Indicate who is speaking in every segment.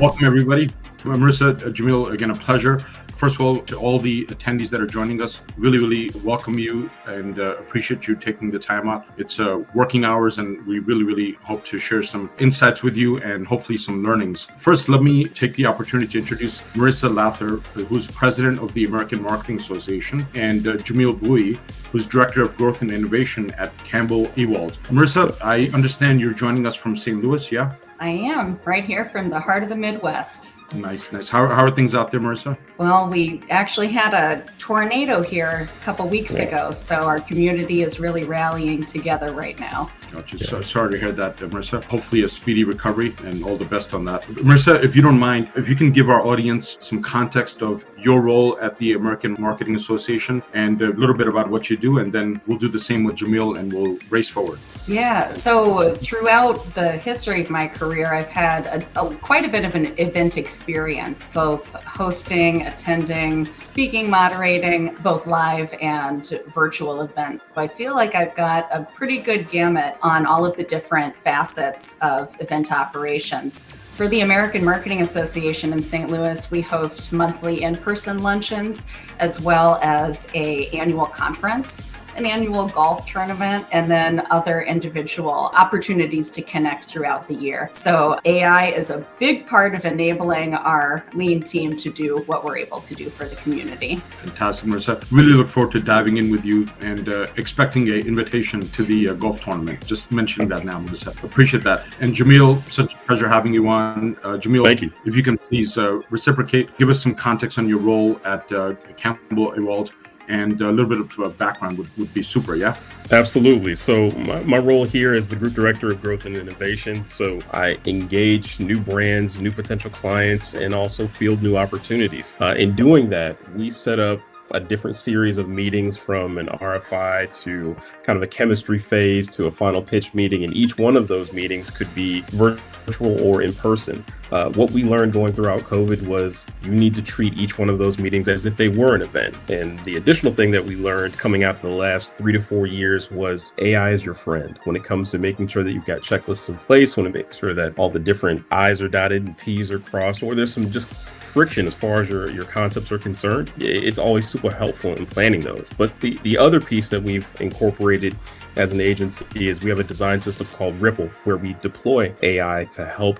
Speaker 1: Welcome, everybody. Marissa, Jamil, again, a pleasure. First of all, to all the attendees that are joining us, really welcome you and appreciate you taking the time out. It's working hours, and we really hope to share some insights with you and hopefully some learnings. First, let me take the opportunity to introduce Marissa Lather, who's president of the American Marketing Association, and Jamil Bui, who's director of growth and innovation at Campbell Ewald. Marissa, I understand you're joining us from St. Louis, yeah?
Speaker 2: I am, right here from the heart of the Midwest.
Speaker 1: Nice. How are things out there, Marissa?
Speaker 2: Well, we actually had a tornado here a couple weeks ago, so our community is really rallying together right now.
Speaker 1: Gotcha. So sorry to hear that, Marissa. Hopefully a speedy recovery and all the best on that. Marissa, if you don't mind, if you can give our audience some context of your role at the American Marketing Association and a little bit about what you do, and then we'll do the same with Jamil and we'll race forward.
Speaker 2: Yeah, so throughout the history of my career, I've had quite a bit of an event experience, both hosting, attending, speaking, moderating, both live and virtual events. I feel like I've got a pretty good gamut on all of the different facets of event operations. For the American Marketing Association in St. Louis, we host monthly in-person luncheons, as well as an annual conference, an annual golf tournament, and then other individual opportunities to connect throughout the year. So AI is a big part of enabling our lean team to do what we're able to do for the community.
Speaker 1: Fantastic, Marissa. Really look forward to diving in with you and expecting an invitation to the golf tournament. Just mentioning that now, Marissa. Appreciate that. And Jamil, such a pleasure having you on. Jamil,
Speaker 3: thank you.
Speaker 1: If you can please reciprocate, give us some context on your role at Campbell Ewald, and a little bit of background would be super, yeah?
Speaker 3: Absolutely. So my role here is the group director of growth and innovation. So I engage new brands, new potential clients, and also field new opportunities. In doing that, we set up a different series of meetings, from an RFI to kind of a chemistry phase to a final pitch meeting. And each one of those meetings could be virtual or in person. What we learned going throughout COVID was you need to treat each one of those meetings as if they were an event. And the additional thing that we learned coming out of the last 3 to 4 years was AI is your friend when it comes to making sure that you've got checklists in place, when it makes sure that all the different I's are dotted and T's are crossed, or there's some just friction as far as your concepts are concerned. It's always super helpful in planning those. But the other piece that we've incorporated as an agency is we have a design system called Ripple, where we deploy AI to help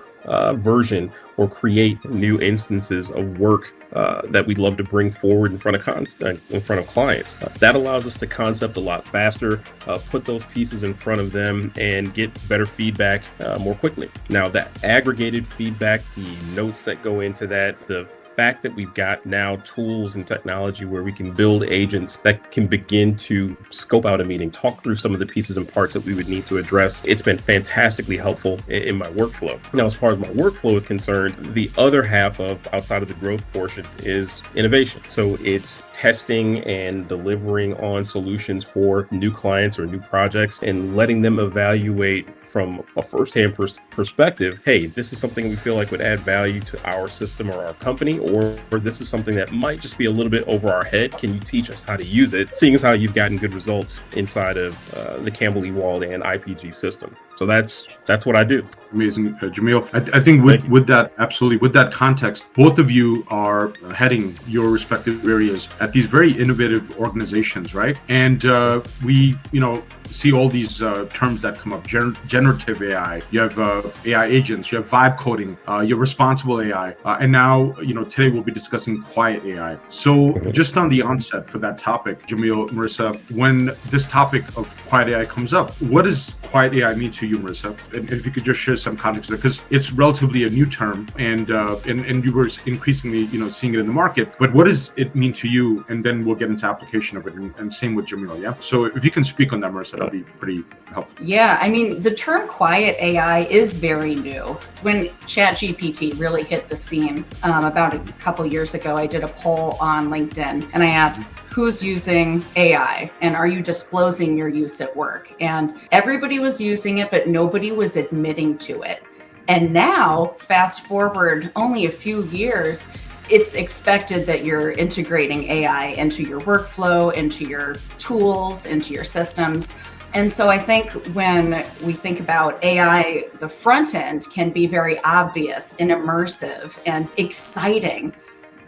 Speaker 3: version or create new instances of work that we'd love to bring forward in front of clients. That allows us to concept a lot faster, put those pieces in front of them, and get better feedback more quickly. Now, that aggregated feedback, the notes that go into that, the fact that we've got now tools and technology where we can build agents that can begin to scope out a meeting, talk through some of the pieces and parts that we would need to address. It's been fantastically helpful in my workflow. Now, as far as my workflow is concerned, the other half of outside of the growth portion is innovation. So it's testing and delivering on solutions for new clients or new projects and letting them evaluate from a firsthand perspective, hey, this is something we feel like would add value to our system or our company, or this is something that might just be a little bit over our head. Can you teach us how to use it? Seeing as how you've gotten good results inside of the Campbell Ewald and IPG system. So that's what I do.
Speaker 1: Amazing, Jamil. I think with that context, both of you are heading your respective areas at these very innovative organizations, right? And we, see all these terms that come up: generative AI. You have AI agents. You have vibe coding. You have responsible AI, and now today we'll be discussing quiet AI. So just on the onset for that topic, Jamil, Marissa, when this topic of quiet AI comes up, what does quiet AI mean to you, Marissa? And if you could just share some context there, because it's relatively a new term, and you were increasingly seeing it in the market. But what does it mean to you? And then we'll get into application of it, and same with Jamil. Yeah. So if you can speak on that, Marissa, that'd be pretty helpful.
Speaker 2: Yeah, I mean, the term quiet AI is very new. When ChatGPT really hit the scene about a couple years ago, I did a poll on LinkedIn and I asked, who's using AI and are you disclosing your use at work? And everybody was using it, but nobody was admitting to it. And now, fast forward only a few years, it's expected that you're integrating AI into your workflow, into your tools, into your systems. And so I think when we think about AI, the front end can be very obvious and immersive and exciting.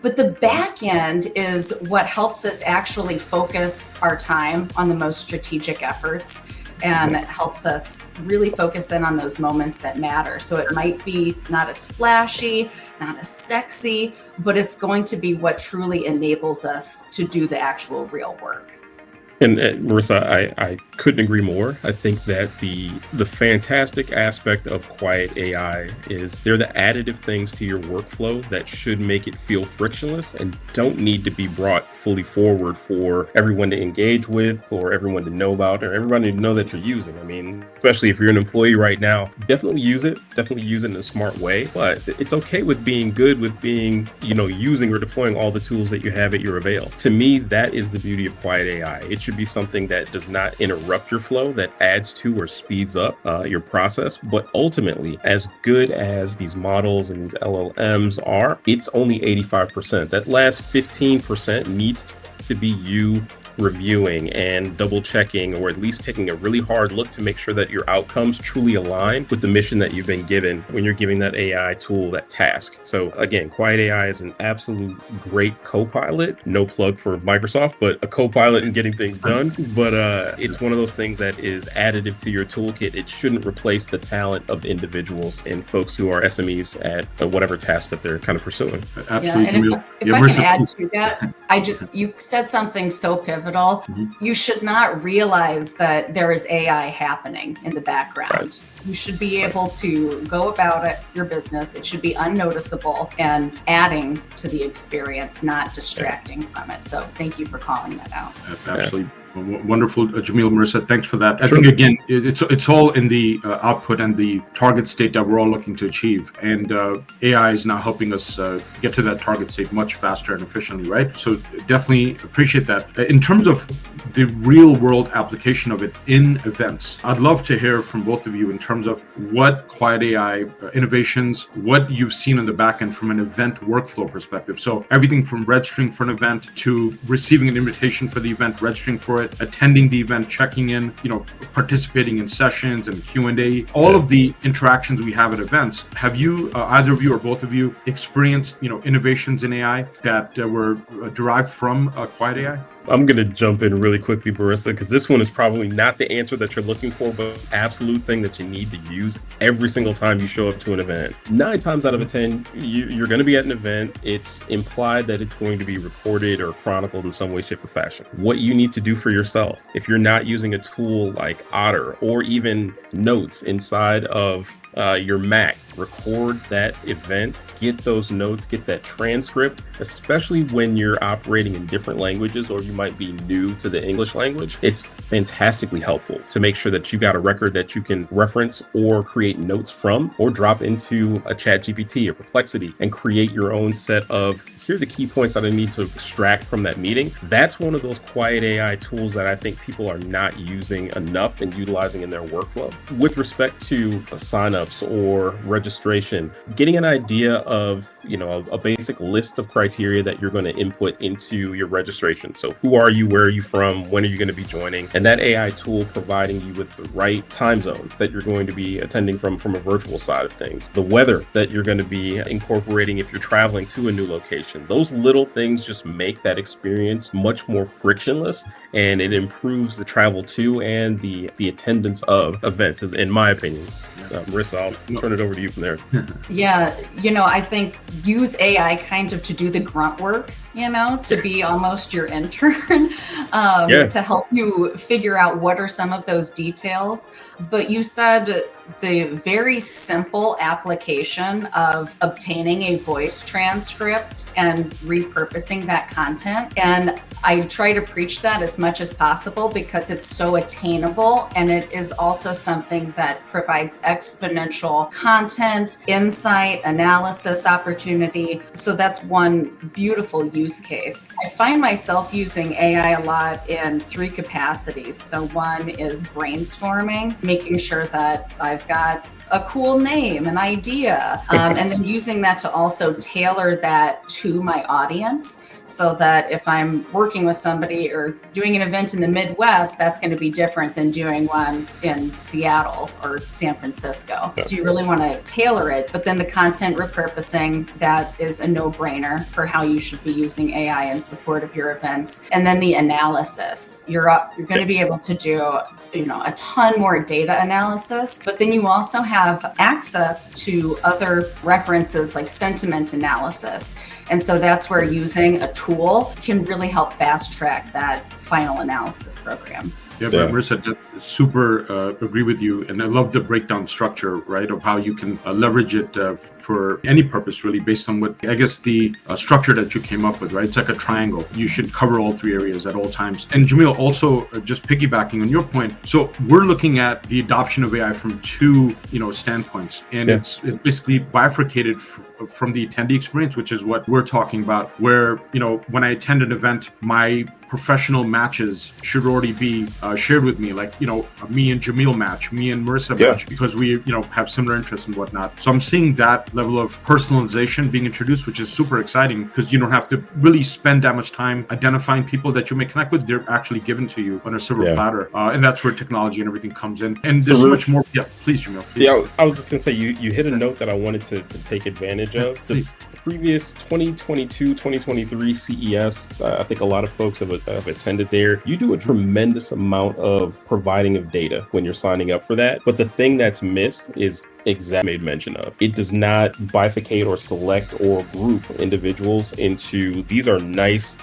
Speaker 2: But the back end is what helps us actually focus our time on the most strategic efforts and helps us really focus in on those moments that matter. So it might be not as flashy, not as sexy, but it's going to be what truly enables us to do the actual real work.
Speaker 3: And Marissa, I couldn't agree more. I think that the fantastic aspect of quiet AI is they're the additive things to your workflow that should make it feel frictionless and don't need to be brought fully forward for everyone to engage with or everyone to know about or everyone to know that you're using. I mean, especially if you're an employee right now, definitely use it. Definitely use it in a smart way. But it's okay with being good with being, using or deploying all the tools that you have at your avail. To me, that is the beauty of quiet AI. It should be something that does not interrupt your flow, that adds to or speeds up your process. But ultimately, as good as these models and these LLMs are, it's only 85%. That last 15% needs to be you reviewing and double checking, or at least taking a really hard look to make sure that your outcomes truly align with the mission that you've been given when you're giving that AI tool that task. So again, Quiet AI is an absolute great co-pilot. No plug for Microsoft, but a co-pilot in getting things done. But it's one of those things that is additive to your toolkit. It shouldn't replace the talent of individuals and folks who are SMEs at whatever task that they're kind of pursuing.
Speaker 1: Absolutely.
Speaker 2: Yeah, and if I can add to that, you said something so pivotal. You should not realize that there is AI happening in the background.
Speaker 3: Right.
Speaker 2: You should be able to go about your business. It should be unnoticeable and adding to the experience, not distracting from it. So thank you for calling that out.
Speaker 1: Absolutely. Wonderful, Jamil, Marissa. Thanks for that. I think, again, it's all in the output and the target state that we're all looking to achieve. And AI is now helping us get to that target state much faster and efficiently, right? So definitely appreciate that. In terms of the real world application of it in events, I'd love to hear from both of you in terms of what Quiet AI innovations, what you've seen on the back end from an event workflow perspective. So everything from registering for an event to receiving an invitation for the event, registering for it, attending the event, checking in, participating in sessions and Q&A, all of the interactions we have at events. Have you, either of you or both of you, experienced, innovations in AI that were derived from Quiet AI?
Speaker 3: I'm going to jump in really quickly, Marissa, because this one is probably not the answer that you're looking for, but absolute thing that you need to use every single time you show up to an event. 9 times out of 10, you're going to be at an event. It's implied that it's going to be recorded or chronicled in some way, shape, or fashion. What you need to do for yourself, if you're not using a tool like Otter or even Notes inside of your Mac, record that event, get those notes, get that transcript, especially when you're operating in different languages or you might be new to the English language. It's fantastically helpful to make sure that you got a record that you can reference or create notes from, or drop into a ChatGPT or Perplexity and create your own set of, here are the key points that I need to extract from that meeting. That's one of those Quiet AI tools that I think people are not using enough and utilizing in their workflow. With respect to signups or registration, getting an idea of, a basic list of criteria that you're going to input into your registration. So who are you? Where are you from? When are you going to be joining? And that AI tool providing you with the right time zone that you're going to be attending from a virtual side of things. The weather that you're going to be incorporating if you're traveling to a new location. Those little things just make that experience much more frictionless, and it improves the travel to and the attendance of events, in my opinion. Marissa, I'll turn it over to you from there.
Speaker 2: Yeah, I think use AI kind of to do the grunt work, to be almost your intern, to help you figure out what are some of those details. But you said the very simple application of obtaining a voice transcript and repurposing that content. And I try to preach that as much as possible because it's so attainable, and it is also something that provides exponential content, insight, analysis opportunity. So that's one beautiful use case. I find myself using AI a lot in 3 capacities. So one is brainstorming, making sure that I've got a cool name, an idea, and then using that to also tailor that to my audience. So that if I'm working with somebody or doing an event in the Midwest, that's going to be different than doing one in Seattle or San Francisco. So you really want to tailor it. But then the content repurposing, that is a no-brainer for how you should be using AI in support of your events. And then the analysis, you're going to be able to do a ton more data analysis, but then you also have access to other references like sentiment analysis. And so that's where using a tool can really help fast track that final analysis program.
Speaker 1: Yeah, Marissa, super agree with you. And I love the breakdown structure, right, of how you can leverage it for any purpose, really, based on what, I guess, the structure that you came up with, right? It's like a triangle. You should cover all three areas at all times. And Jamil, also just piggybacking on your point. So we're looking at the adoption of AI from two, standpoints. And it's basically bifurcated from the attendee experience, which is what we're talking about, where, when I attend an event, my professional matches should already be shared with me, like, me and Jamil match, me and Marissa match, because we, have similar interests and whatnot. So I'm seeing that level of personalization being introduced, which is super exciting because you don't have to really spend that much time identifying people that you may connect with. They're actually given to you on a silver platter. And that's where technology and everything comes in. And there's so much more. Yeah, please, Jamil. Please.
Speaker 3: Yeah, I was just going to say, you hit a note that I wanted to take advantage of. The previous 2022, 2023 CES, I think a lot of folks have attended there. You do a tremendous amount of providing of data when you're signing up for that. But the thing that's missed is exactly made mention of. It does not bifurcate or select or group individuals into these are nice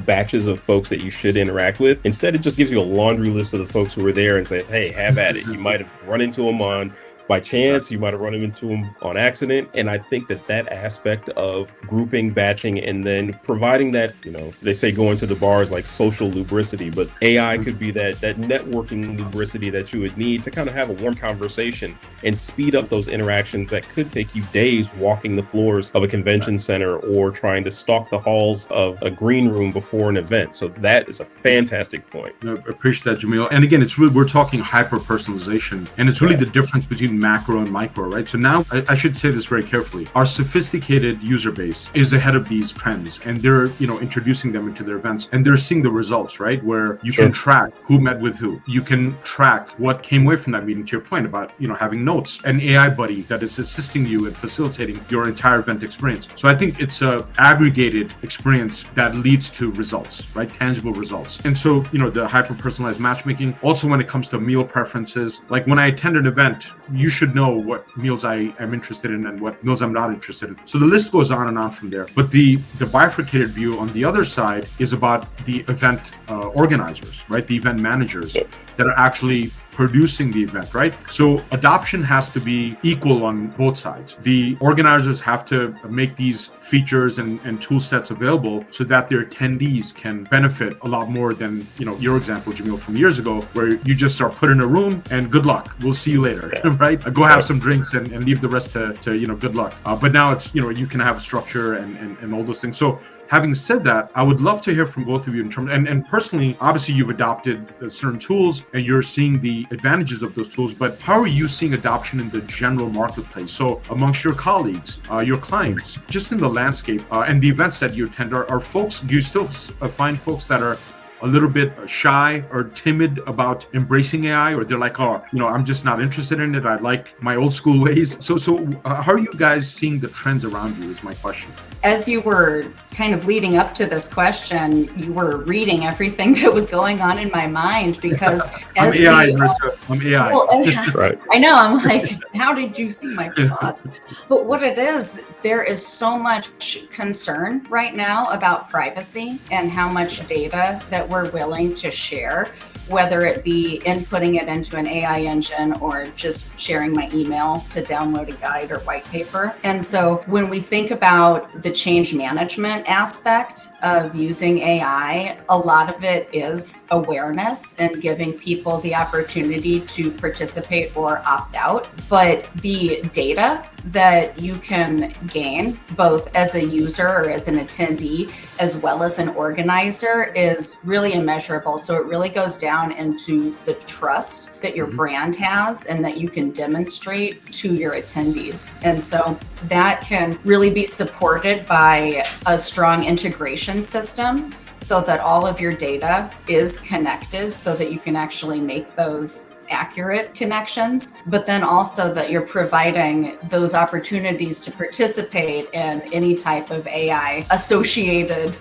Speaker 3: batches of folks that you should interact with. Instead, it just gives you a laundry list of the folks who were there and says, hey, have at it. You might have run into them by chance, you might have run into them on accident. And I think that aspect of grouping, batching, and then providing that, they say going to the bar is like social lubricity, but AI could be that networking lubricity that you would need to kind of have a warm conversation and speed up those interactions that could take you days walking the floors of a convention center or trying to stalk the halls of a green room before an event. So that is a fantastic point.
Speaker 1: I appreciate that, Jamil. And again, it's really, we're talking hyper personalization, and it's really the difference between macro and micro, right? So now I should say this very carefully. Our sophisticated user base is ahead of these trends, and they're, introducing them into their events, and they're seeing the results, right? Where you can track who met with who. You can track what came away from that meeting, to your point about, having notes, an AI buddy that is assisting you in facilitating your entire event experience. So I think it's a aggregated experience that leads to results, right? Tangible results. And so, the hyper-personalized matchmaking, also when it comes to meal preferences, like when I attend an event, you should know what meals I am interested in and what meals I'm not interested in. So the list goes on and on from there. But the bifurcated view on the other side is about the event organizers, right? The event managers that are actually producing the event, right? So adoption has to be equal on both sides. The organizers have to make these features and tool sets available so that their attendees can benefit a lot more than, your example, Jamil, from years ago, where you just are put in a room and good luck. We'll see you later, right? Go have some drinks and leave the rest to good luck. But now it's, you can have structure and all those things. So having said that, I would love to hear from both of you in terms, and personally, obviously you've adopted certain tools and you're seeing the advantages of those tools, but how are you seeing adoption in the general marketplace? So amongst your colleagues, your clients, just in the landscape and the events that you attend, are folks, do you still find folks that are a little bit shy or timid about embracing AI, or they're like, I'm just not interested in it. I like my old school ways. So how are you guys seeing the trends around you is my question.
Speaker 2: As you were kind of leading up to this question, you were reading everything that was going on in my mind because as
Speaker 1: I'm AI.
Speaker 2: Well,
Speaker 3: right.
Speaker 2: I know, I'm like, how did you see my thoughts? But what it is, there is so much concern right now about privacy and how much data that we're willing to share, whether it be inputting it into an AI engine or just sharing my email to download a guide or white paper. And so when we think about the change management aspect of using AI, a lot of it is awareness and giving people the opportunity to participate or opt out. But the data that you can gain both as a user or as an attendee, as well as an organizer, is really immeasurable. So it really goes down into the trust that your brand has and that you can demonstrate to your attendees. And so that can really be supported by a strong integration system so that all of your data is connected so that you can actually make those accurate connections, but then also that you're providing those opportunities to participate in any type of AI associated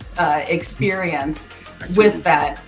Speaker 2: experience with that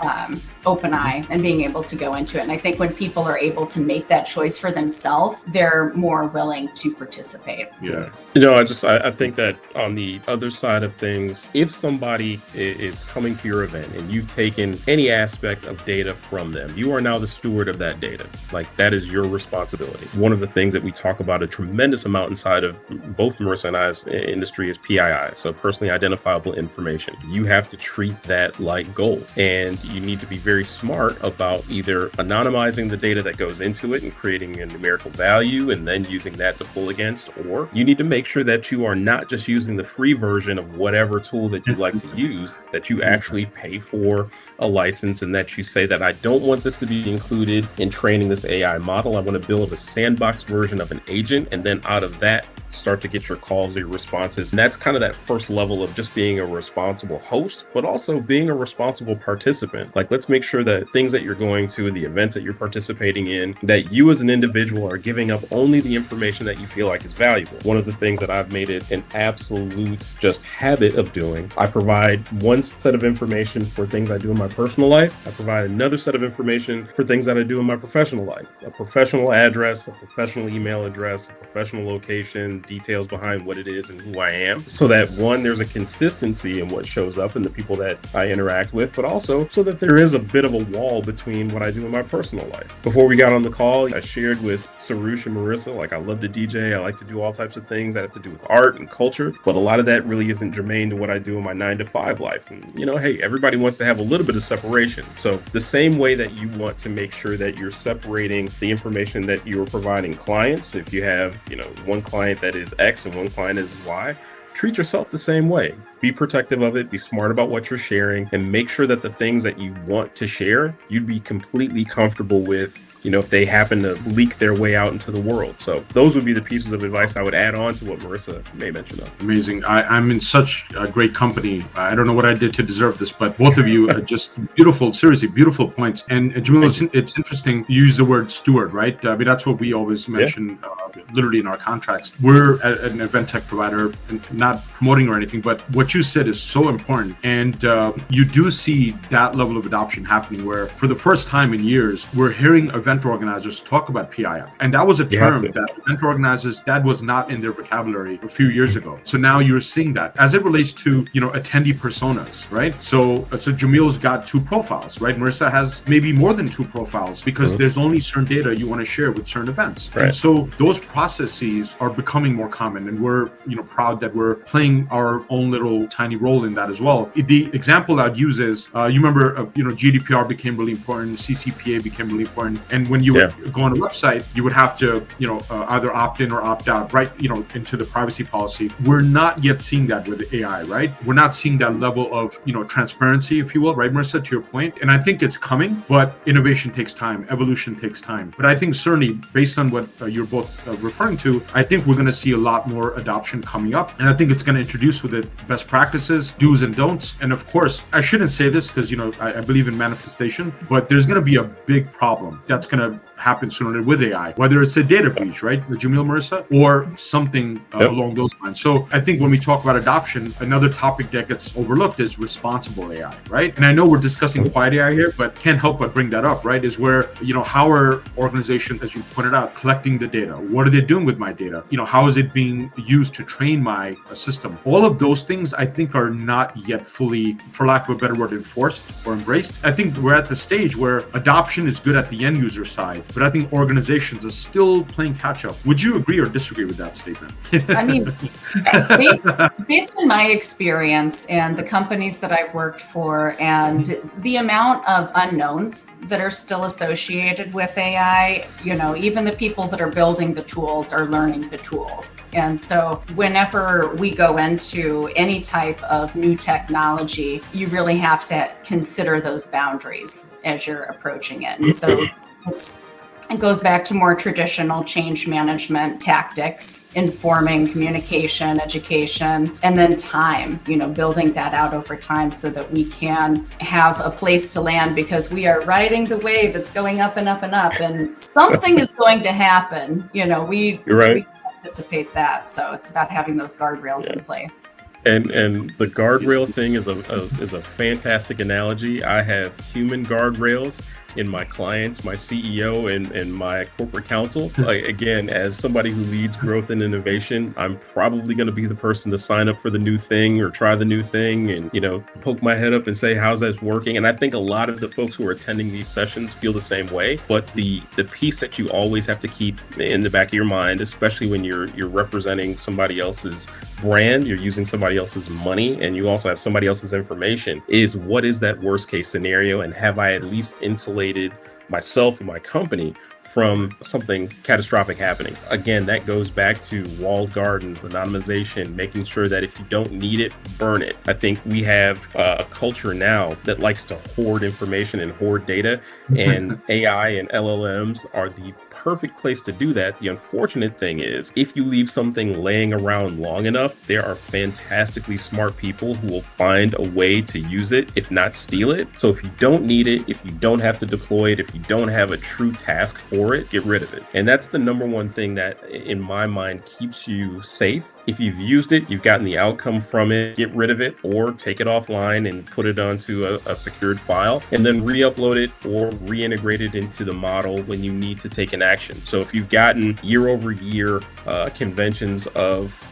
Speaker 2: open eye and being able to go into it. And I think when people are able to make that choice for themselves, they're more willing to participate.
Speaker 1: Yeah.
Speaker 3: I think that on the other side of things, if somebody is coming to your event and you've taken any aspect of data from them, you are now the steward of that data. Like, that is your responsibility. One of the things that we talk about a tremendous amount inside of both Marissa and I's industry is PII, so personally identifiable information. You have to treat that like gold, and you need to be very smart about either anonymizing the data that goes into it and creating a numerical value and then using that to pull against, or you need to make sure that you are not just using the free version of whatever tool that you like to use, that you actually pay for a license, and that you say that I don't want this to be included in training this AI model. I want to build a sandbox version of an agent, and then out of that, start to get your calls or your responses. And that's kind of that first level of just being a responsible host, but also being a responsible participant. Like, let's make sure that things that you're going to, the events that you're participating in, that you as an individual are giving up only the information that you feel like is valuable. One of the things that I've made it an absolute just habit of doing, I provide one set of information for things I do in my personal life. I provide another set of information for things that I do in my professional life. A professional address, a professional email address, a professional location, details behind what it is and who I am, so that one, there's a consistency in what shows up and the people that I interact with, but also so that there is a bit of a wall between what I do in my personal life. Before we got on the call, I shared with Sarush and Marissa, like, I love to DJ, I like to do all types of things that have to do with art and culture, but a lot of that really isn't germane to what I do in my 9-to-5 life. And hey, everybody wants to have a little bit of separation. So the same way that you want to make sure that you're separating the information that you're providing clients, if you have, one client that is X and one client is Y, treat yourself the same way. Be protective of it, be smart about what you're sharing, and make sure that the things that you want to share, you'd be completely comfortable with, if they happen to leak their way out into the world. So those would be the pieces of advice I would add on to what Marissa may mention of.
Speaker 1: Amazing. I'm in such a great company. I don't know what I did to deserve this, but both of you are just beautiful, seriously, beautiful points. And Jamil, it's interesting you use the word steward, right? I mean, that's what we always mention, literally in our contracts. We're an event tech provider, and not promoting or anything, but what you said is so important. And you do see that level of adoption happening where for the first time in years, we're hearing event organizers talk about PII. And that was a term that event organizers, that was not in their vocabulary a few years ago. So now you're seeing that. As it relates to, attendee personas, right? So Jamil's got 2 profiles, right? Marissa has maybe more than 2 profiles because there's only certain data you want to share with certain events. Right. And so those processes are becoming more common, and we're, proud that we're playing our own little tiny role in that as well. The example I'd use is, you remember, GDPR became really important, CCPA became really important, and when you would go on a website, you would have to, either opt in or opt out, right, into the privacy policy. We're not yet seeing that with AI, right? We're not seeing that level of, transparency, if you will, right, Marissa, to your point. And I think it's coming, but innovation takes time, evolution takes time. But I think certainly, based on what you're both referring to, I think we're going to see a lot more adoption coming up. And I think it's going to introduce with it best practices, do's and don'ts. And of course, I shouldn't say this because, I believe in manifestation, but there's going to be a big problem that's going to happen sooner with AI, whether it's a data breach, right, with Jamil, Marissa, or something along those lines. So I think when we talk about adoption, another topic that gets overlooked is responsible AI, right? And I know we're discussing quiet AI here, but can't help but bring that up, right? Is where, how are organizations, as you pointed out, collecting the data? What are they doing with my data? How is it being used to train my system? All of those things, I think, are not yet fully, for lack of a better word, enforced or embraced. I think we're at the stage where adoption is good at the end user user side, but I think organizations are still playing catch up. Would you agree or disagree with that statement?
Speaker 2: I mean, based on my experience and the companies that I've worked for and the amount of unknowns that are still associated with AI, even the people that are building the tools are learning the tools. And so whenever we go into any type of new technology, you really have to consider those boundaries as you're approaching it. And so it goes back to more traditional change management tactics, informing communication, education, and then time, building that out over time so that we can have a place to land, because we are riding the wave. It's going up and up and up, and something is going to happen. We can anticipate that. So it's about having those guardrails in place.
Speaker 3: And the guardrail thing is a fantastic analogy. I have human guardrails in my clients, my CEO, and my corporate counsel. Again, as somebody who leads growth and innovation, I'm probably going to be the person to sign up for the new thing or try the new thing and, poke my head up and say, how's that working? And I think a lot of the folks who are attending these sessions feel the same way. But the piece that you always have to keep in the back of your mind, especially when you're representing somebody else's brand, you're using somebody else's money, and you also have somebody else's information, is what is that worst case scenario? And have I at least insulated myself and my company from something catastrophic happening? Again, that goes back to walled gardens, anonymization, making sure that if you don't need it, burn it. I think we have a culture now that likes to hoard information and hoard data, and AI and LLMs are the perfect place to do that. The unfortunate thing is, if you leave something laying around long enough, there are fantastically smart people who will find a way to use it, if not steal it. So if you don't need it, if you don't have to deploy it, if you don't have a true task for it, get rid of it. And that's the number one thing that, in my mind, keeps you safe. If you've used it, you've gotten the outcome from it, get rid of it or take it offline and put it onto a secured file, and then re-upload it or reintegrate it into the model when you need to take an action. So if you've gotten year over year conventions of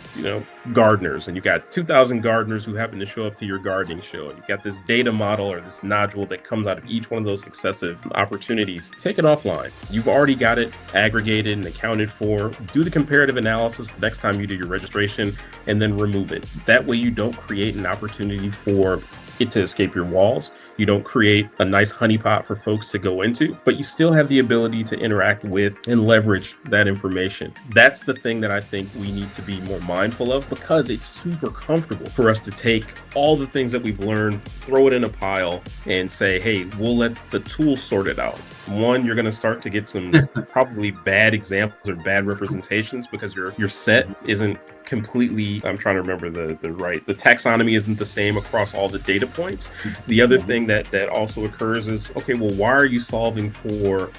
Speaker 3: gardeners, and you've got 2,000 gardeners who happen to show up to your gardening show, and you've got this data model or this nodule that comes out of each one of those successive opportunities, take it offline. You've already got it aggregated and accounted for. Do the comparative analysis the next time you do your registration, and then remove it. That way you don't create an opportunity for it to escape your walls. You don't create a nice honeypot for folks to go into, but you still have the ability to interact with and leverage that information. That's the thing that I think we need to be more mindful of, because it's super comfortable for us to take all the things that we've learned, throw it in a pile, and say, hey, we'll let the tool sort it out. One, you're going to start to get some probably bad examples or bad representations, because your set isn't completely, I'm trying to remember the taxonomy isn't the same across all the data points. The other thing that also occurs is, okay, well, why are you solving for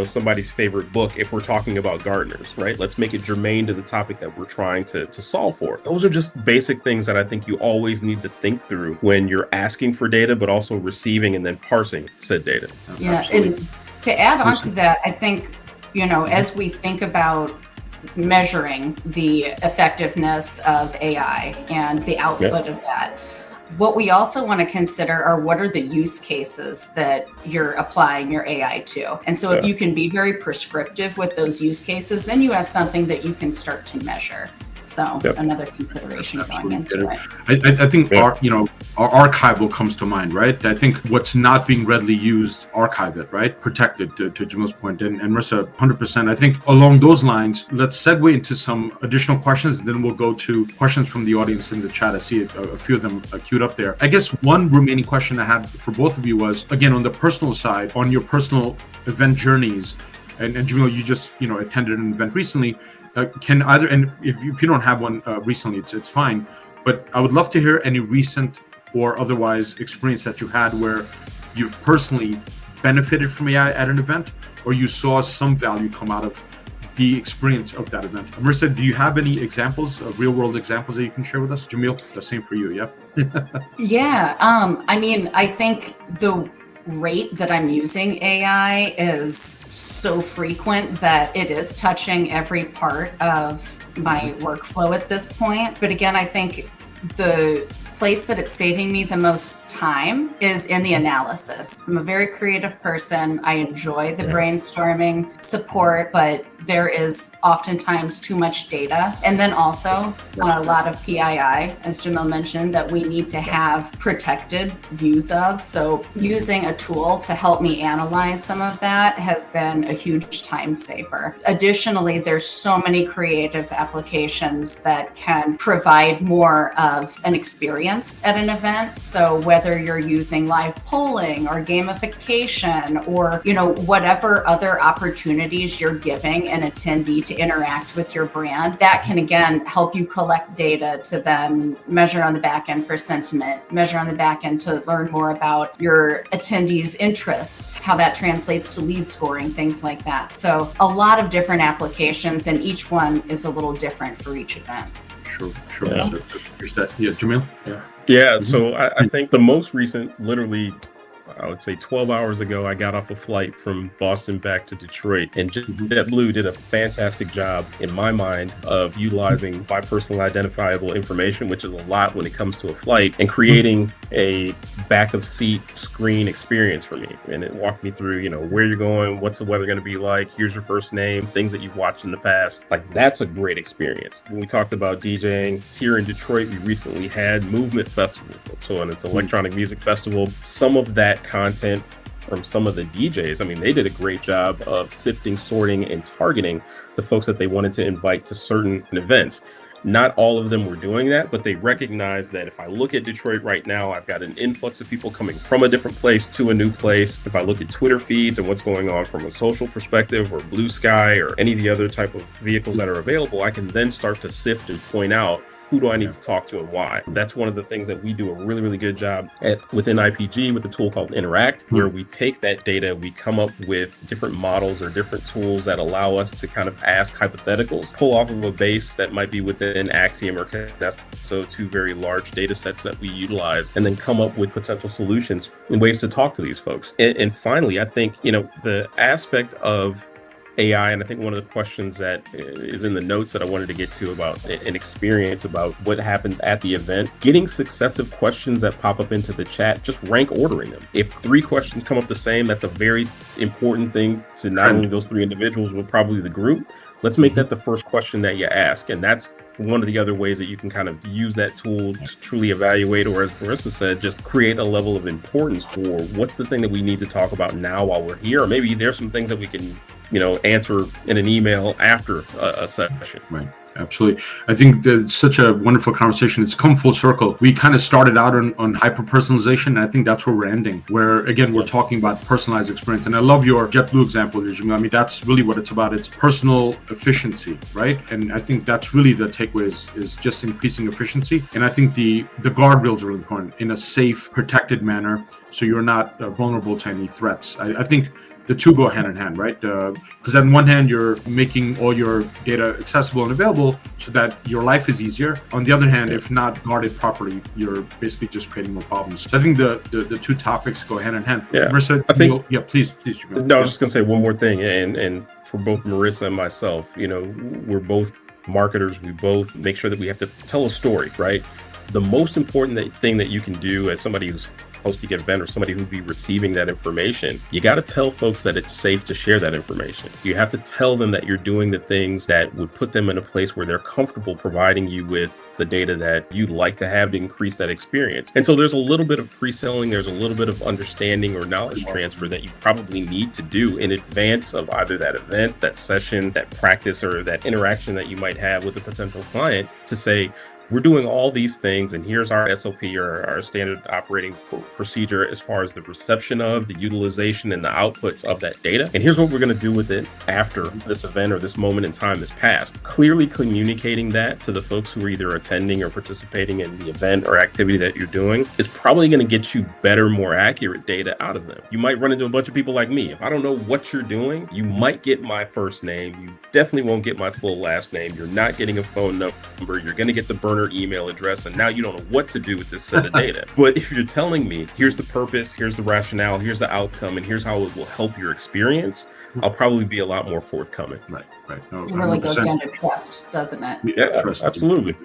Speaker 3: somebody's favorite book if we're talking about gardeners, right? Let's make it germane to the topic that we're trying to solve for. Those are just basic things that I think you always need to think through when you're asking for data, but also receiving and then parsing said data.
Speaker 2: Yeah,
Speaker 1: Absolutely.
Speaker 2: and to add on to that, I think, as we think about measuring the effectiveness of AI and the output of that, what we also want to consider are what are the use cases that you're applying your AI to. And so if you can be very prescriptive with those use cases, then you have something that you can start to measure. So another consideration going into it.
Speaker 1: I think our archival comes to mind, right? I think what's not being readily used, archive it, right? Protect it, to Jamil's point. And Marissa, 100%. I think along those lines, let's segue into some additional questions, and then we'll go to questions from the audience in the chat. I see a few of them queued up there. I guess one remaining question I had for both of you was, again, on the personal side, on your personal event journeys, and Jamil, you just attended an event recently. Can either, and if you don't have one recently, it's fine, but I would love to hear any recent or otherwise experience that you had where you've personally benefited from AI at an event, or you saw some value come out of the experience of that event. Marissa, do you have any examples, real world examples that you can share with us? Jamil, the same for you, yeah?
Speaker 2: Yeah, I think the rate that I'm using AI is so frequent that it is touching every part of my workflow at this point. But again, I think the place that it's saving me the most time is in the analysis. I'm a very creative person. I enjoy the brainstorming support, but there is oftentimes too much data. And then also a lot of PII, as Jamil mentioned, that we need to have protected views of. So using a tool to help me analyze some of that has been a huge time saver. Additionally, there's so many creative applications that can provide more of an experience at an event. So whether you're using live polling or gamification or, whatever other opportunities you're giving an attendee to interact with your brand, that can again help you collect data to then measure on the back end for sentiment, measure on the back end to learn more about your attendees' interests, how that translates to lead scoring, things like that. So a lot of different applications, and each one is a little different for each event.
Speaker 1: Sure.
Speaker 3: Yeah.
Speaker 1: So, Jamil?
Speaker 3: Yeah, so I think the most recent, literally, I would say 12 hours ago, I got off a flight from Boston back to Detroit, and JetBlue did a fantastic job, in my mind, of utilizing my personal identifiable information, which is a lot when it comes to a flight, and creating a back of seat screen experience for me. And it walked me through, where you're going, what's the weather going to be like, here's your first name, things that you've watched in the past. Like, that's a great experience. When we talked about DJing here in Detroit, we recently had Movement Festival. So, and it's an electronic music festival. Some of that content from some of the DJs, they did a great job of sifting, sorting, and targeting the folks that they wanted to invite to certain events. Not all of them were doing that, but they recognized that if I look at Detroit right now, I've got an influx of people coming from a different place to a new place. If I look at Twitter feeds and what's going on from a social perspective or Blue Sky or any of the other type of vehicles that are available, I can then start to sift and point out who do I need to talk to and why. That's one of the things that we do a really, really good job at within IPG with a tool called Interact, where we take that data, we come up with different models or different tools that allow us to kind of ask hypotheticals, pull off of a base that might be within Axiom or Cadesto, so two very large data sets that we utilize, and then come up with potential solutions and ways to talk to these folks. And finally, I think, the aspect of AI, and I think one of the questions that is in the notes that I wanted to get to about an experience about what happens at the event, getting successive questions that pop up into the chat, just rank ordering them. If 3 questions come up the same, that's a very important thing to not only those 3 individuals, but probably the group. Let's make that the first question that you ask. And that's one of the other ways that you can kind of use that tool to truly evaluate, or as Marissa said, just create a level of importance for what's the thing that we need to talk about now while we're here. Or maybe there's some things that we can, answer in an email after a session.
Speaker 1: Right. Absolutely. I think that's such a wonderful conversation. It's come full circle. We kind of started out on hyper-personalization, and I think that's where we're ending, where, again, we're talking about personalized experience. And I love your JetBlue example, Jamil. That's really what it's about. It's personal efficiency, right? And I think that's really the takeaway is just increasing efficiency. And I think the guardrails are really important in a safe, protected manner, so you're not vulnerable to any threats. I think the two go hand in hand, right? Because on one hand, you're making all your data accessible and available so that your life is easier. On the other hand, if not guarded properly, you're basically just creating more problems. So I think the two topics go hand in hand.
Speaker 3: Yeah,
Speaker 1: Marissa, please. Jamil.
Speaker 3: No, I was just gonna say one more thing, and for both Marissa and myself, we're both marketers. We both make sure that we have to tell a story, right? The most important thing that you can do as somebody who's hosting an event or somebody who'd be receiving that information, you got to tell folks that it's safe to share that information. You have to tell them that you're doing the things that would put them in a place where they're comfortable providing you with the data that you'd like to have to increase that experience. And so there's a little bit of pre-selling, there's a little bit of understanding or knowledge transfer that you probably need to do in advance of either that event, that session, that practice, or that interaction that you might have with a potential client to say, we're doing all these things, and here's our SOP or our standard operating procedure as far as the reception of, the utilization, and the outputs of that data. And here's what we're going to do with it after this event or this moment in time has passed. Clearly communicating that to the folks who are either attending or participating in the event or activity that you're doing is probably going to get you better, more accurate data out of them. You might run into a bunch of people like me. If I don't know what you're doing, you might get my first name. You definitely won't get my full last name. You're not getting a phone number. You're going to get the burner email address, and now you don't know what to do with this set of data. But if you're telling me, here's the purpose, here's the rationale, here's the outcome, and here's how it will help your experience, I'll probably be a lot more forthcoming.
Speaker 1: Right. No,
Speaker 2: it really goes down to trust, doesn't it?
Speaker 3: Yeah,
Speaker 1: trust.
Speaker 3: Absolutely.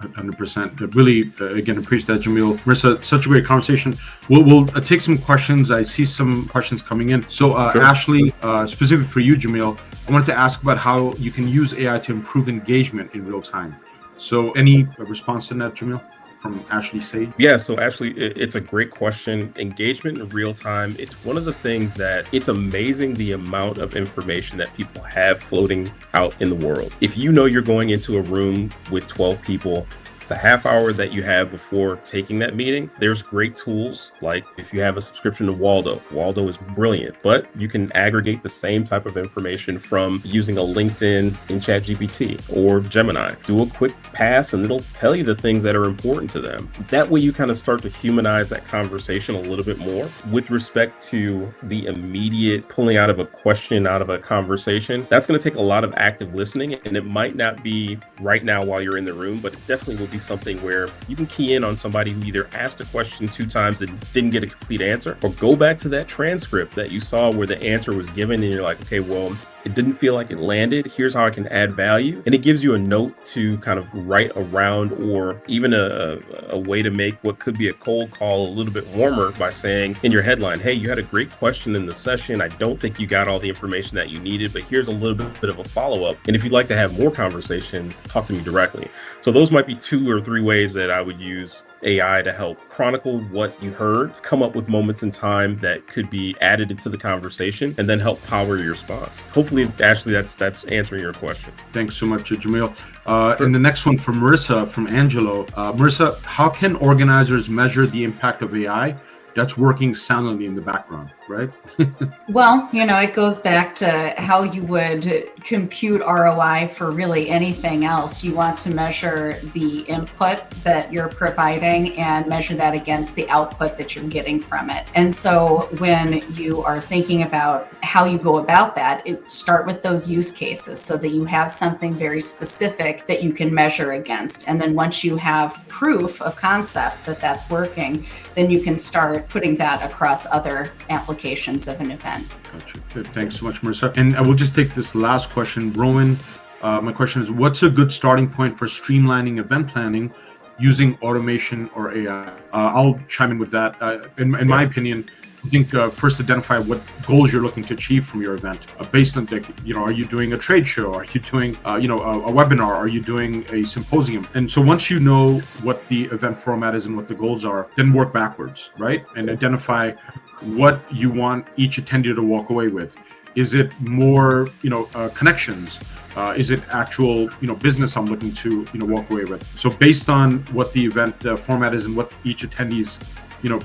Speaker 1: 100%. Really, again, appreciate that, Jamil. Marissa, such a great conversation. We'll take some questions. I see some questions coming in. So,
Speaker 3: Sure.
Speaker 1: Ashley, specific for you, Jamil, I wanted to ask about how you can use AI to improve engagement in real time. So, any response to that, Jamil, from Ashley Sage?
Speaker 3: Yeah, so actually, it's a great question. Engagement in real time, it's one of the things that it's amazing the amount of information that people have floating out in the world. If you know you're going into a room with 12 people, the half hour that you have before taking that meeting, there's great tools. Like if you have a subscription to Waldo is brilliant, but you can aggregate the same type of information from using a LinkedIn in ChatGPT or Gemini. Do a quick pass and it'll tell you the things that are important to them. That way you kind of start to humanize that conversation a little bit more. With respect to the immediate pulling out of a question, out of a conversation, that's going to take a lot of active listening, and it might not be right now while you're in the room, but it definitely will be something where you can key in on somebody who either asked a question 2 times and didn't get a complete answer, or go back to that transcript that you saw where the answer was given and you're like, okay, well, it didn't feel like it landed. Here's how I can add value. And it gives you a note to kind of write around, or even a way to make what could be a cold call a little bit warmer by saying in your headline, hey, you had a great question in the session. I don't think you got all the information that you needed, but here's a little bit of a follow-up. And if you'd like to have more conversation, talk to me directly. So those might be 2 or 3 ways that I would use AI to help chronicle what you heard, come up with moments in time that could be added into the conversation, and then help power your response. Hopefully, Ashley, that's answering your question.
Speaker 1: Thanks so much, Jamil. And the next one from Marissa, from Angelo. Marissa, how can organizers measure the impact of AI that's working silently in the background, right?
Speaker 2: Well, it goes back to how you would compute ROI for really anything else. You want to measure the input that you're providing and measure that against the output that you're getting from it. And so when you are thinking about how you go about that, start with those use cases so that you have something very specific that you can measure against. And then once you have proof of concept that that's working, then you can start putting that across other applications of an event.
Speaker 1: Gotcha. Good. Thanks so much, Marissa. And I will just take this last question. Rowan, my question is, what's a good starting point for streamlining event planning using automation or AI? I'll chime in with that. In my opinion, I think first identify what goals you're looking to achieve from your event. Based on, are you doing a trade show? Are you doing, a webinar? Are you doing a symposium? And so once you know what the event format is and what the goals are, then work backwards, right? And identify what you want each attendee to walk away with. Is it more, connections? Is it actual, business I'm looking to, walk away with? So based on what the event format is and what each attendee's,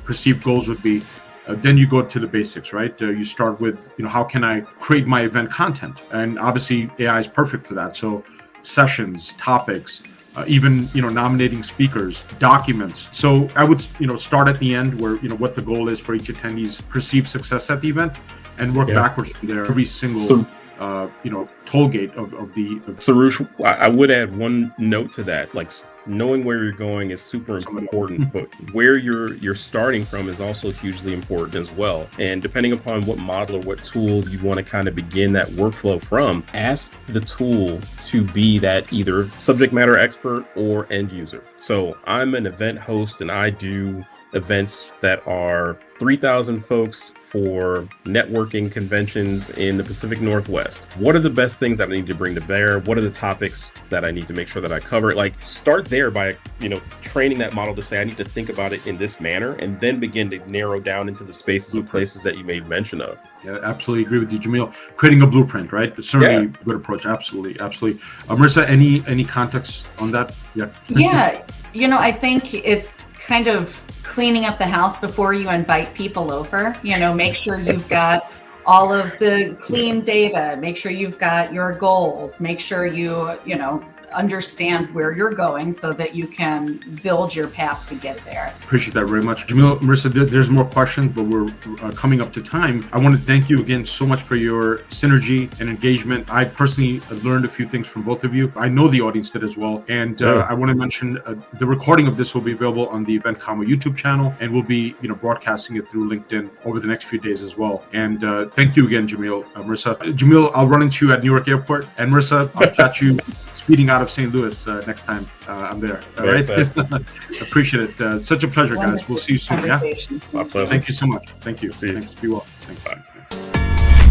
Speaker 1: perceived goals would be, then you go to the basics, right? You start with, how can I create my event content? And obviously AI is perfect for that. So sessions, topics, even, nominating speakers, documents. So I would, start at the end where, what the goal is for each attendee's perceived success at the event, and work backwards from there. Every single, toll gate of the.
Speaker 3: Sarush, I would add one note to that. Like, knowing where you're going is super important, but where you're starting from is also hugely important as well. And depending upon what model or what tool you want to kind of begin that workflow from, ask the tool to be that either subject matter expert or end user. So I'm an event host and I do events that are 3,000 folks for networking conventions in the Pacific Northwest. What are the best things that I need to bring to bear? What are the topics that I need to make sure that I cover? Like, start there by, training that model to say, I need to think about it in this manner, and then begin to narrow down into the spaces and places that you made mention of.
Speaker 1: Yeah, absolutely agree with you, Jamil. Creating a blueprint, right? Certainly a good approach. Absolutely. Marissa, any context on that?
Speaker 2: Yeah. I think it's kind of cleaning up the house before you invite people over. Make sure you've got all of the clean data, make sure you've got your goals, make sure you understand where you're going so that you can build your path to get there.
Speaker 1: Appreciate that very much. Jamil, Marissa, there's more questions, but we're coming up to time. I want to thank you again so much for your synergy and engagement. I personally learned a few things from both of you. I know the audience did as well. And I want to mention the recording of this will be available on the Event Combo YouTube channel, and we'll be broadcasting it through LinkedIn over the next few days as well. And thank you again, Jamil. Marissa. Jamil, I'll run into you at Newark Airport. And Marissa, I'll catch you speeding out of St. Louis next time I'm there. All right. Appreciate it. Such a pleasure, guys. We'll see you soon. Yeah.
Speaker 3: My pleasure.
Speaker 1: Thank you so much. Thank you.
Speaker 3: See you.
Speaker 1: Thanks. Be well. Thanks.